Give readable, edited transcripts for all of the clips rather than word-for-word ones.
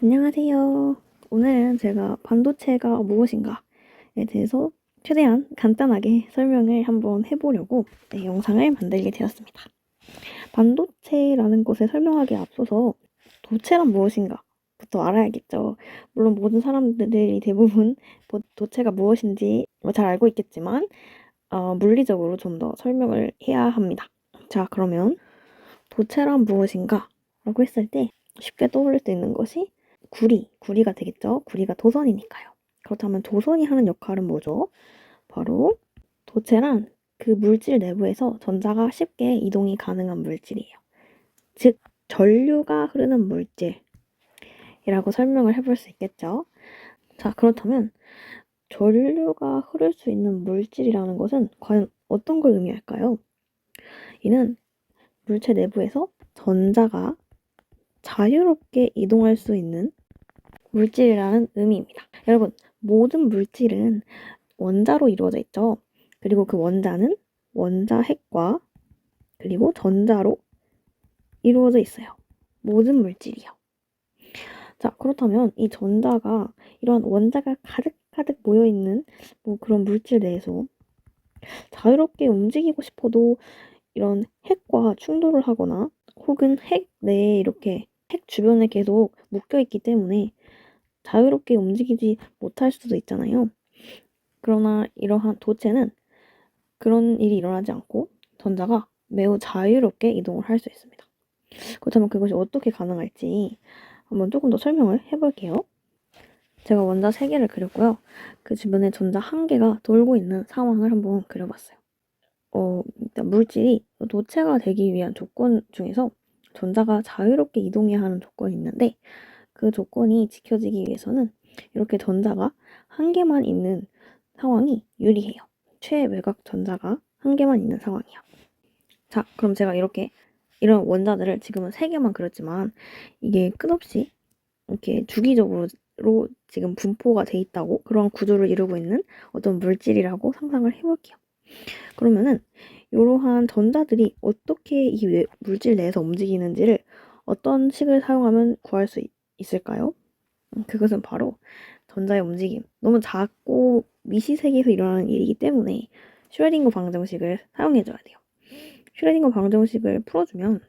안녕하세요. 오늘은 제가 반도체가 무엇인가에 대해서 최대한 간단하게 설명을 한번 해보려고 영상을 만들게 되었습니다. 반도체라는 것을 설명하기에 앞서서 도체란 무엇인가부터 알아야겠죠. 물론 모든 사람들이 대부분 도체가 무엇인지 잘 알고 있겠지만 물리적으로 좀 더 설명을 해야 합니다. 자, 그러면 도체란 무엇인가? 라고 했을 때 쉽게 떠올릴 수 있는 것이 구리가 되겠죠. 구리가 도선이니까요. 그렇다면 도선이 하는 역할은 뭐죠? 바로 도체란 그 물질 내부에서 전자가 쉽게 이동이 가능한 물질이에요. 즉, 전류가 흐르는 물질이라고 설명을 해볼 수 있겠죠. 자, 그렇다면 전류가 흐를 수 있는 물질이라는 것은 과연 어떤 걸 의미할까요? 이는 물체 내부에서 전자가 자유롭게 이동할 수 있는 물질이라는 의미입니다. 여러분, 모든 물질은 원자로 이루어져 있죠. 그리고 그 원자는 원자핵과 그리고 전자로 이루어져 있어요. 모든 물질이요. 자, 그렇다면 이 전자가 이런 원자가 가득가득 모여있는 그런 물질 내에서 자유롭게 움직이고 싶어도 이런 핵과 충돌을 하거나 혹은 핵 내에 이렇게 핵 주변에 계속 묶여있기 때문에 자유롭게 움직이지 못할 수도 있잖아요. 그러나 이러한 도체는 그런 일이 일어나지 않고 전자가 매우 자유롭게 이동을 할 수 있습니다. 그렇다면 그것이 어떻게 가능할지 한번 조금 더 설명을 해볼게요. 제가 원자 3개를 그렸고요. 그 주변에 전자 1개가 돌고 있는 상황을 한번 그려봤어요. 일단 물질이 도체가 되기 위한 조건 중에서 전자가 자유롭게 이동해야 하는 조건이 있는데 그 조건이 지켜지기 위해서는 이렇게 전자가 1개만 있는 상황이 유리해요. 최외곽 전자가 1개만 있는 상황이요. 자, 그럼 제가 이런 원자들을 지금은 3개만 그렸지만 이게 끝없이 이렇게 주기적으로 지금 분포가 돼 있다고 그런 구조를 이루고 있는 어떤 물질이라고 상상을 해볼게요. 그러면은 이러한 전자들이 어떻게 이 물질 내에서 움직이는지를 어떤 식을 사용하면 구할 수 있을까요? 그것은 바로 전자의 움직임. 너무 작고 미시세계에서 일어나는 일이기 때문에 슈레딩거 방정식을 사용해줘야 돼요. 슈레딩거 방정식을 풀어주면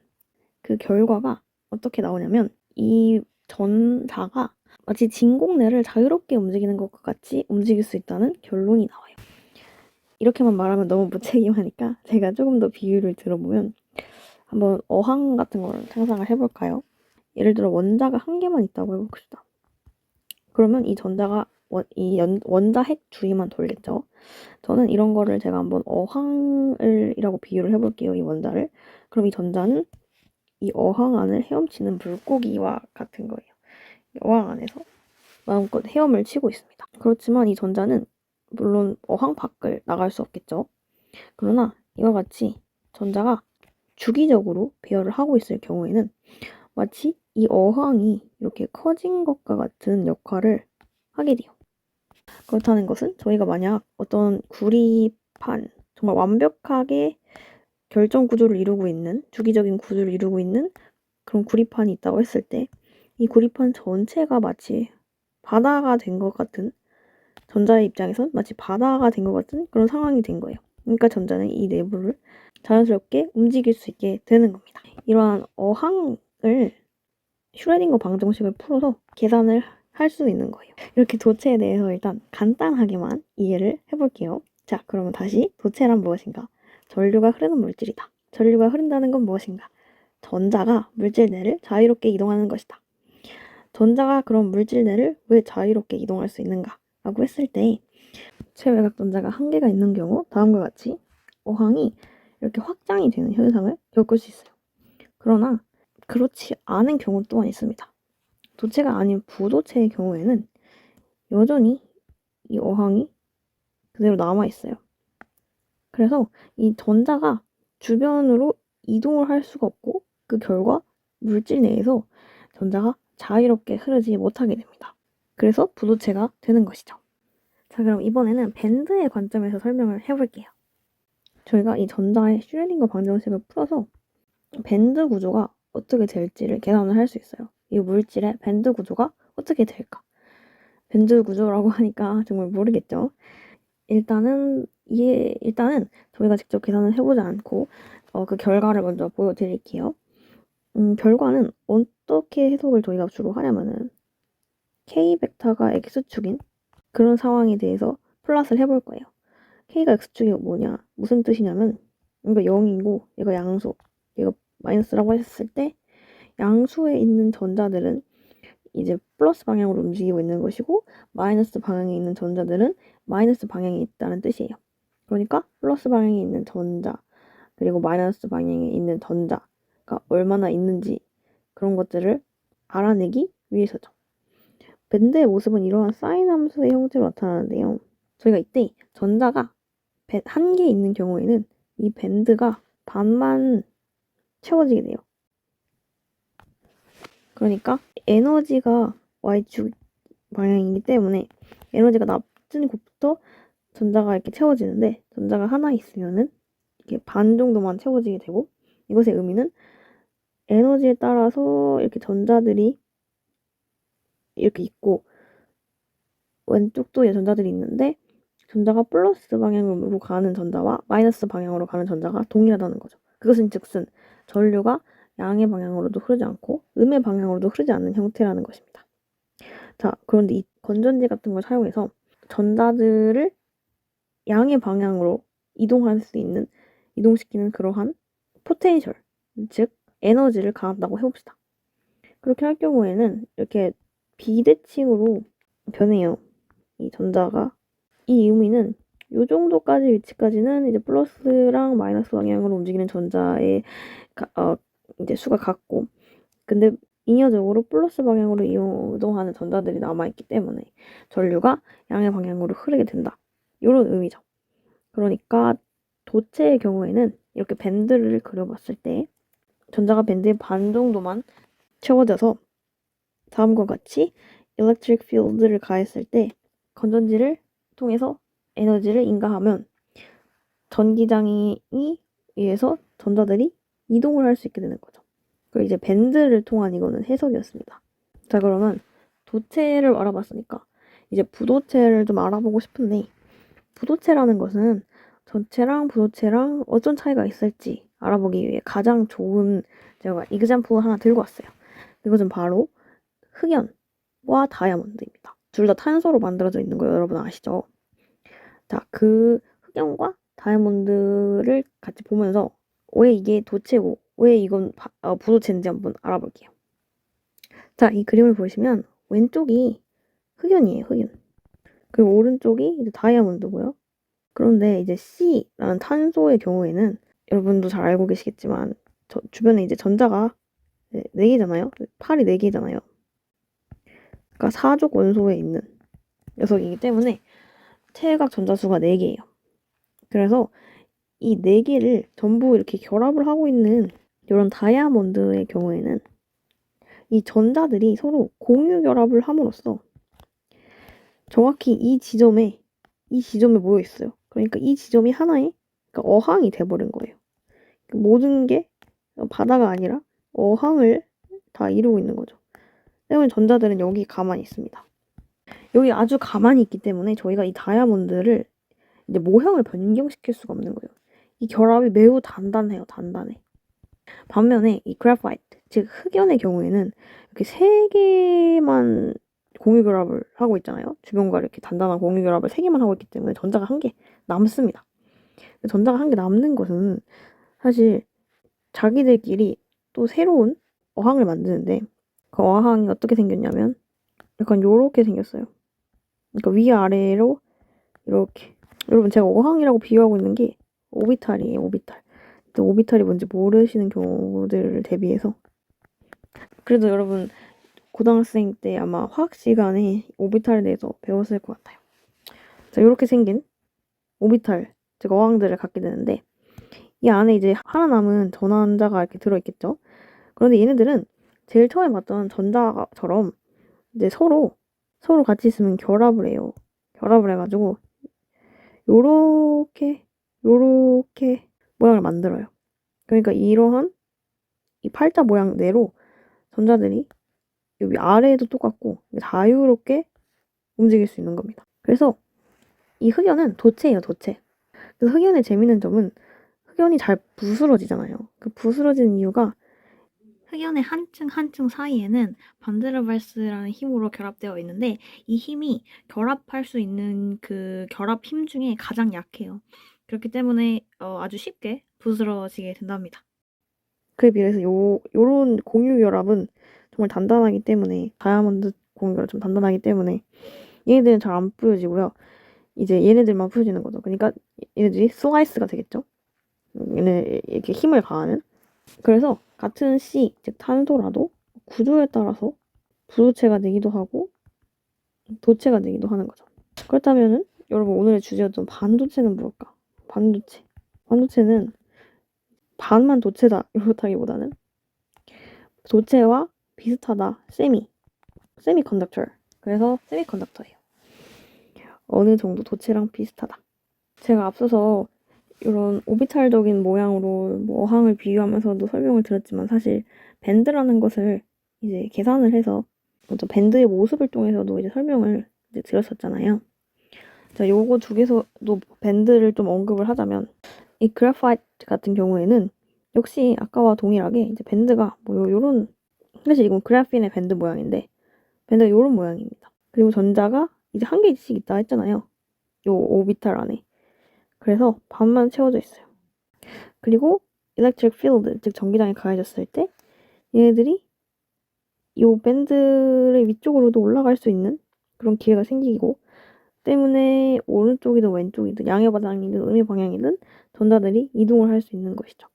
그 결과가 어떻게 나오냐면 이 전자가 마치 진공내를 자유롭게 움직이는 것과 같이 움직일 수 있다는 결론이 나와요. 이렇게만 말하면 너무 무책임하니까 제가 조금 더 비유를 들어보면 한번 어항 같은 걸 상상을 해볼까요? 예를 들어 원자가 1개만 있다고 해봅시다. 그러면 이 전자가 원자 핵 주위만 돌겠죠. 저는 이런 거를 제가 한번 어항이라고 비유를 해볼게요. 이 원자를. 그럼 이 전자는 이 어항 안을 헤엄치는 물고기와 같은 거예요. 어항 안에서 마음껏 헤엄을 치고 있습니다. 그렇지만 이 전자는 물론 어항 밖을 나갈 수 없겠죠. 그러나 이와 같이 전자가 주기적으로 배열을 하고 있을 경우에는 마치 이 어항이 이렇게 커진 것과 같은 역할을 하게 돼요. 그렇다는 것은 저희가 만약 어떤 구리판, 정말 완벽하게 결정 구조를 이루고 있는, 주기적인 구조를 이루고 있는 그런 구리판이 있다고 했을 때 이 구리판 전체가 마치 바다가 된 것 같은, 전자의 입장에선 마치 바다가 된 것 같은 그런 상황이 된 거예요. 그러니까 전자는 이 내부를 자연스럽게 움직일 수 있게 되는 겁니다. 이러한 어항을 슈레딩거 방정식을 풀어서 계산을 할 수 있는 거예요. 이렇게 도체에 대해서 일단 간단하게만 이해를 해볼게요. 자, 그러면 다시 도체란 무엇인가? 전류가 흐르는 물질이다. 전류가 흐른다는 건 무엇인가? 전자가 물질 내를 자유롭게 이동하는 것이다. 전자가 그럼 물질 내를 왜 자유롭게 이동할 수 있는가? 라고 했을 때 최외곽 전자가 1개가 있는 경우 다음과 같이 어항이 이렇게 확장이 되는 현상을 겪을 수 있어요. 그러나 그렇지 않은 경우 또한 있습니다. 도체가 아닌 부도체의 경우에는 여전히 이 어항이 그대로 남아있어요. 그래서 이 전자가 주변으로 이동을 할 수가 없고 그 결과 물질 내에서 전자가 자유롭게 흐르지 못하게 됩니다. 그래서 부도체가 되는 것이죠. 자, 그럼 이번에는 밴드의 관점에서 설명을 해볼게요. 저희가 이 전자의 슈레딩거 방정식을 풀어서 밴드 구조가 어떻게 될지를 계산을 할 수 있어요. 이 물질의 밴드 구조가 어떻게 될까? 밴드 구조라고 하니까 정말 모르겠죠. 일단은 저희가 직접 계산을 해보지 않고 그 결과를 먼저 보여드릴게요. 결과는 어떻게 해석을 저희가 주로 하냐면은 K 벡터가 X축인 그런 상황에 대해서 플롯을 해볼 거예요. K가 X축이 뭐냐? 무슨 뜻이냐면 이거 0이고 얘가 양수, 얘가 마이너스라고 했을 때 양수에 있는 전자들은 이제 플러스 방향으로 움직이고 있는 것이고 마이너스 방향에 있는 전자들은 마이너스 방향에 있다는 뜻이에요. 그러니까 플러스 방향에 있는 전자 그리고 마이너스 방향에 있는 전자가 얼마나 있는지 그런 것들을 알아내기 위해서죠. 밴드의 모습은 이러한 사인 함수의 형태로 나타나는데요. 저희가 이때 전자가 한 개 있는 경우에는 이 밴드가 반만 채워지게 돼요. 그러니까 에너지가 y축 방향이기 때문에 에너지가 낮은 곳부터 전자가 이렇게 채워지는데 전자가 하나 있으면은 이게 반 정도만 채워지게 되고 이것의 의미는 에너지에 따라서 이렇게 전자들이 이렇게 있고 왼쪽도 전자들이 있는데 전자가 플러스 방향으로 가는 전자와 마이너스 방향으로 가는 전자가 동일하다는 거죠. 그것은 즉슨 전류가 양의 방향으로도 흐르지 않고 음의 방향으로도 흐르지 않는 형태라는 것입니다. 자, 그런데 이 건전지 같은 걸 사용해서 전자들을 양의 방향으로 이동시키는 그러한 포텐셜, 즉 에너지를 가한다고 해봅시다. 그렇게 할 경우에는 이렇게 비대칭으로 변해요. 이 전자가. 이 의미는 이 정도까지 위치까지는 이제 플러스랑 마이너스 방향으로 움직이는 전자의 이제 수가 같고, 근데 잉여적으로 플러스 방향으로 이동하는 전자들이 남아있기 때문에 전류가 양의 방향으로 흐르게 된다. 이런 의미죠. 그러니까 도체의 경우에는 이렇게 밴드를 그려봤을 때 전자가 밴드의 반 정도만 채워져서 다음과 같이 electric field를 가했을 때 건전지를 통해서 에너지를 인가하면 전기장에 의해서 전자들이 이동을 할 수 있게 되는 거죠. 그리고 이제 밴드를 통한 이거는 해석이었습니다. 자, 그러면 도체를 알아봤으니까 이제 부도체를 좀 알아보고 싶은데 부도체라는 것은 전체랑 부도체랑 어떤 차이가 있을지 알아보기 위해 가장 좋은 제가 example을 하나 들고 왔어요. 이것은 바로 흑연과 다이아몬드입니다. 둘 다 탄소로 만들어져 있는 거 여러분 아시죠? 자, 그 흑연과 다이아몬드를 같이 보면서 왜 이게 도체고 왜 이건 부도체인지 한번 알아볼게요. 자, 이 그림을 보시면 왼쪽이 흑연이에요, 흑연. 그리고 오른쪽이 이제 다이아몬드고요. 그런데 이제 C라는 탄소의 경우에는 여러분도 잘 알고 계시겠지만 주변에 이제 전자가 4개잖아요. 팔이 4개잖아요. 그러니까 사족 원소에 있는 녀석이기 때문에 체각 전자수가 4개예요. 그래서 이 4개를 전부 이렇게 결합을 하고 있는 이런 다이아몬드의 경우에는 이 전자들이 서로 공유 결합을 함으로써 정확히 이 지점에 모여 있어요. 그러니까 이 지점이 하나의 어항이 돼버린 거예요. 모든 게 바다가 아니라 어항을 다 이루고 있는 거죠. 때문에 전자들은 여기 가만히 있습니다. 여기 아주 가만히 있기 때문에 저희가 이 다이아몬드를 이제 모형을 변경시킬 수가 없는 거예요. 이 결합이 매우 단단해요. 단단해. 반면에 이 그래파이트, 즉 흑연의 경우에는 이렇게 3개만 공유 결합을 하고 있잖아요. 주변과 이렇게 단단한 공유 결합을 3개만 하고 있기 때문에 전자가 1개 남습니다. 전자가 1개 남는 것은 사실 자기들끼리 또 새로운 어항을 만드는데 그 어항이 어떻게 생겼냐면 약간 요렇게 생겼어요. 그러니까 위아래로 이렇게. 여러분 제가 어항이라고 비유하고 있는 게 오비탈이에요. 오비탈. 오비탈이 뭔지 모르시는 경우들을 대비해서 그래도 여러분 고등학생 때 아마 화학 시간에 오비탈에 대해서 배웠을 것 같아요. 자, 이렇게 생긴 오비탈, 즉 어항들을 갖게 되는데 이 안에 이제 하나 남은 전환자가 이렇게 들어있겠죠. 그런데 얘네들은 제일 처음에 봤던 전자처럼 이제 서로 같이 있으면 결합을 해요. 결합을 해가지고 요렇게 모양을 만들어요. 그러니까 이러한 이 팔자 모양대로 전자들이 여기 아래에도 똑같고 자유롭게 움직일 수 있는 겁니다. 그래서 이 흑연은 도체예요, 도체. 그래서 흑연의 재밌는 점은 흑연이 잘 부스러지잖아요. 그 부스러지는 이유가 흑연의 한 층 한 층 사이에는 반데르발스라는 힘으로 결합되어 있는데 이 힘이 결합할 수 있는 그 결합 힘 중에 가장 약해요. 그렇기 때문에 아주 쉽게 부스러지게 된답니다. 그에 비해서 요런 공유 결합은 정말 단단하기 때문에 다이아몬드 공유 결합 좀 단단하기 때문에 얘네들은 잘 안 부서지고요. 이제 얘네들만 부서지는 거죠. 그러니까 얘네들이 슬라이스가 되겠죠. 얘네 이렇게 힘을 가하는. 그래서 같은 C, 즉 탄소라도 구조에 따라서 부도체가 되기도 하고 도체가 되기도 하는 거죠. 그렇다면은 여러분 오늘의 주제였던 반도체는 뭘까? 반도체. 반도체는 반만 도체다 이렇다기보다는 도체와 비슷하다. 세미컨덕터. 그래서 세미컨덕터예요. 어느 정도 도체랑 비슷하다. 제가 앞서서 이런 오비탈적인 모양으로 뭐 어항을 비유하면서도 설명을 드렸지만 사실 밴드라는 것을 이제 계산을 해서 어떤 밴드의 모습을 통해서도 이제 설명을 이제 드렸었잖아요. 자, 요거 두 개서도 밴드를 좀 언급을 하자면 이 그래파이트 같은 경우에는 역시 아까와 동일하게 이제 밴드가 뭐 요런 사실 이건 그래핀의 밴드 모양인데 밴드가 요런 모양입니다. 그리고 전자가 이제 한 개씩 있다 했잖아요. 요 오비탈 안에. 그래서 반만 채워져 있어요. 그리고 electric field, 즉 전기장이 가해졌을 때 얘네들이 이 밴드의 위쪽으로도 올라갈 수 있는 그런 기회가 생기고 때문에 오른쪽이든 왼쪽이든 양의 방향이든 음의 방향이든 전자들이 이동을 할 수 있는 것이죠.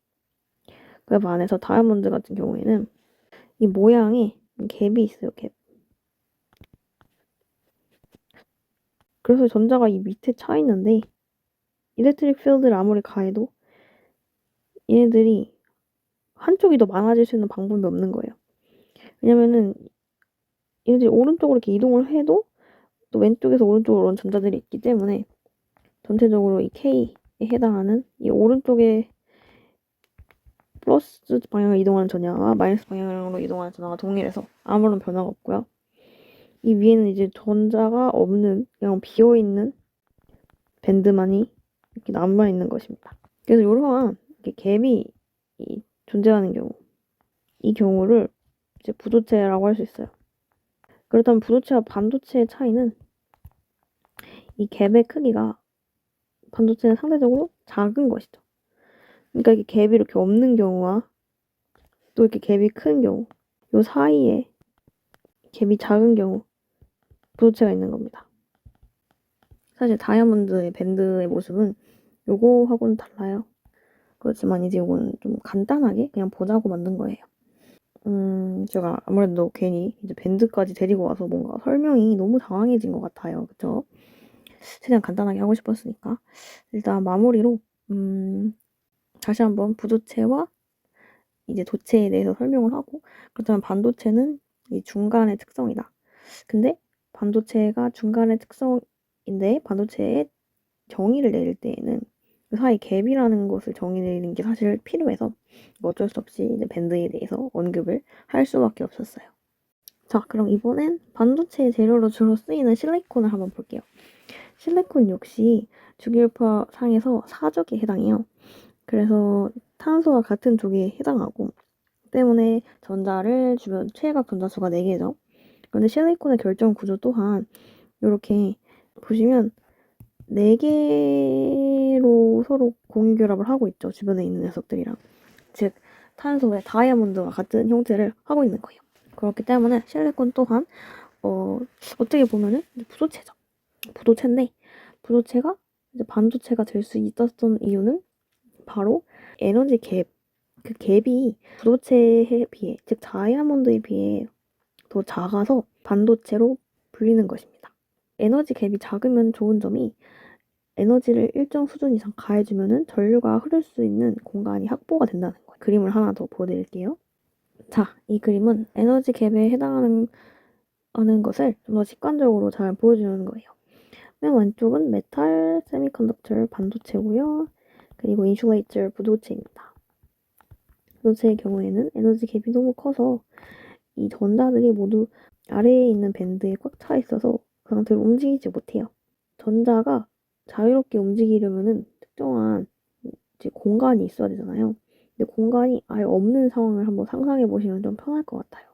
그 반해서 다이아몬드 같은 경우에는 이 모양에 갭이 있어요. 갭. 그래서 전자가 이 밑에 차 있는데 electric field를 아무리 가해도 얘네들이 한쪽이 더 많아질 수 있는 방법이 없는 거예요. 왜냐면은 얘네들이 오른쪽으로 이렇게 이동을 해도 또 왼쪽에서 오른쪽으로 오는 전자들이 있기 때문에 전체적으로 이 K에 해당하는 이 오른쪽에 플러스 방향으로 이동하는 전야와 마이너스 방향으로 이동하는 전야가 동일해서 아무런 변화가 없고요. 이 위에는 이제 전자가 없는 그냥 비어있는 밴드만이 이렇게 남아있는 것입니다. 그래서 이러한 갭이 존재하는 경우 이 경우를 이제 부도체라고 할 수 있어요. 그렇다면 부도체와 반도체의 차이는 이 갭의 크기가 반도체는 상대적으로 작은 것이죠. 그러니까 이게 갭이 이렇게 없는 경우와 또 이렇게 갭이 큰 경우 요 사이에 갭이 작은 경우 부도체가 있는 겁니다. 사실 다이아몬드의 밴드의 모습은 요거하고는 달라요. 그렇지만 이제 요거는 좀 간단하게 그냥 보자고 만든 거예요. 제가 아무래도 괜히 이제 밴드까지 데리고 와서 뭔가 설명이 너무 장황해진 것 같아요. 그쵸? 최대한 간단하게 하고 싶었으니까. 일단 마무리로, 다시 한번 부도체와 이제 도체에 대해서 설명을 하고, 그렇다면 반도체는 이 중간의 특성이다. 근데 반도체가 중간의 특성인데, 반도체의 정의를 내릴 때에는 그 사이 갭이라는 것을 정의 내리는 게 사실 필요해서 어쩔 수 없이 이제 밴드에 대해서 언급을 할 수밖에 없었어요. 자, 그럼 이번엔 반도체의 재료로 주로 쓰이는 실리콘을 한번 볼게요. 실리콘 역시 주기율표 상에서 사족에 해당해요. 그래서 탄소와 같은 쪽에 해당하고 때문에 전자를 주변 최각 전자수가 4개죠. 그런데 실리콘의 결정 구조 또한 이렇게 보시면 4개로 서로 공유 결합을 하고 있죠. 주변에 있는 녀석들이랑. 즉 탄소의 다이아몬드와 같은 형태를 하고 있는 거예요. 그렇기 때문에 실리콘 또한 어떻게 보면은 부도체죠. 부도체인데 부도체가 이제 반도체가 될 수 있었던 이유는 바로 에너지 갭, 그 갭이 부도체에 비해, 즉 다이아몬드에 비해 더 작아서 반도체로 불리는 것입니다. 에너지 갭이 작으면 좋은 점이 에너지를 일정 수준 이상 가해주면은 전류가 흐를 수 있는 공간이 확보가 된다는 거예요. 그림을 하나 더 보여드릴게요. 자, 이 그림은 에너지 갭에 해당하는 것을 좀 더 직관적으로 잘 보여주는 거예요. 맨 왼쪽은 메탈 세미컨덕터 반도체고요. 그리고 인슐레이터 부도체입니다. 부도체의 경우에는 에너지 갭이 너무 커서 이 전자들이 모두 아래에 있는 밴드에 꽉 차 있어서 그 상태로 움직이지 못해요. 전자가 자유롭게 움직이려면은 특정한 이제 공간이 있어야 되잖아요. 근데 공간이 아예 없는 상황을 한번 상상해 보시면 좀 편할 것 같아요.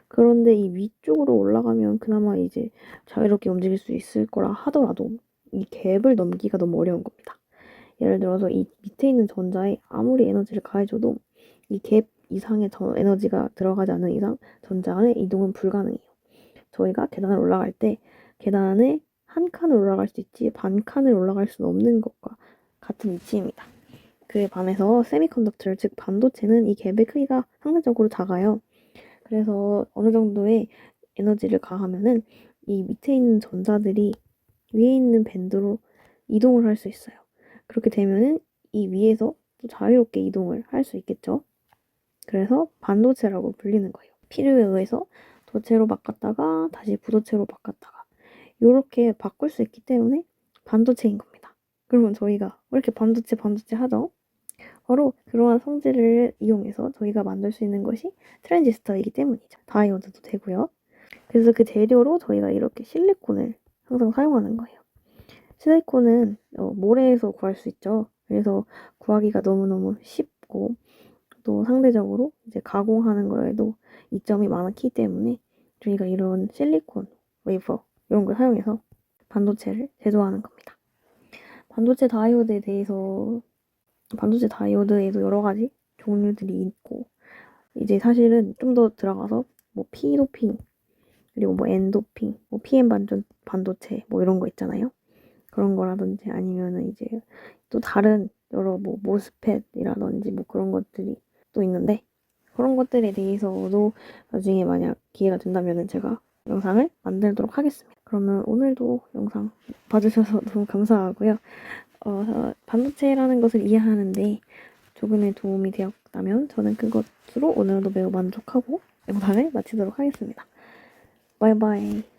그런데 이 위쪽으로 올라가면 그나마 이제 자유롭게 움직일 수 있을 거라 하더라도 이 갭을 넘기가 너무 어려운 겁니다. 예를 들어서 이 밑에 있는 전자에 아무리 에너지를 가해줘도 이 갭 이상의 에너지가 들어가지 않는 이상 전자의 이동은 불가능해요. 저희가 계단을 올라갈 때 계단에 한 칸을 올라갈 수 있지 반 칸을 올라갈 수는 없는 것과 같은 위치입니다. 그에 반해서 세미컨덕터, 즉 반도체는 이 갭의 크기가 상대적으로 작아요. 그래서 어느 정도의 에너지를 가하면은 이 밑에 있는 전자들이 위에 있는 밴드로 이동을 할 수 있어요. 그렇게 되면은 이 위에서 또 자유롭게 이동을 할 수 있겠죠. 그래서 반도체라고 불리는 거예요. 필요에 의해서 도체로 바꿨다가 다시 부도체로 바꿨다가 이렇게 바꿀 수 있기 때문에 반도체인 겁니다. 그러면 저희가 왜 이렇게 반도체 하죠? 바로 그러한 성질을 이용해서 저희가 만들 수 있는 것이 트랜지스터이기 때문이죠. 다이오드도 되고요. 그래서 그 재료로 저희가 이렇게 실리콘을 항상 사용하는 거예요. 실리콘은 모래에서 구할 수 있죠. 그래서 구하기가 너무너무 쉽고 또 상대적으로 이제 가공하는 거에도 이점이 많기 때문에 저희가 이런 실리콘 웨이퍼 이런 걸 사용해서 반도체를 제조하는 겁니다. 반도체 다이오드에도 여러 가지 종류들이 있고 이제 사실은 좀 더 들어가서 뭐 P도핑 그리고 뭐 N도핑, 뭐 PM 반도체 뭐 이런 거 있잖아요. 그런 거라든지 아니면은 이제 또 다른 여러 뭐 모스펫이라든지 뭐 그런 것들이 또 있는데 그런 것들에 대해서도 나중에 만약 기회가 된다면은 제가 영상을 만들도록 하겠습니다. 그러면 오늘도 영상 봐주셔서 너무 감사하고요. 반도체라는 것을 이해하는데 조금의 도움이 되었다면 저는 그것으로 오늘도 매우 만족하고 영상을 마치도록 하겠습니다. 바이바이.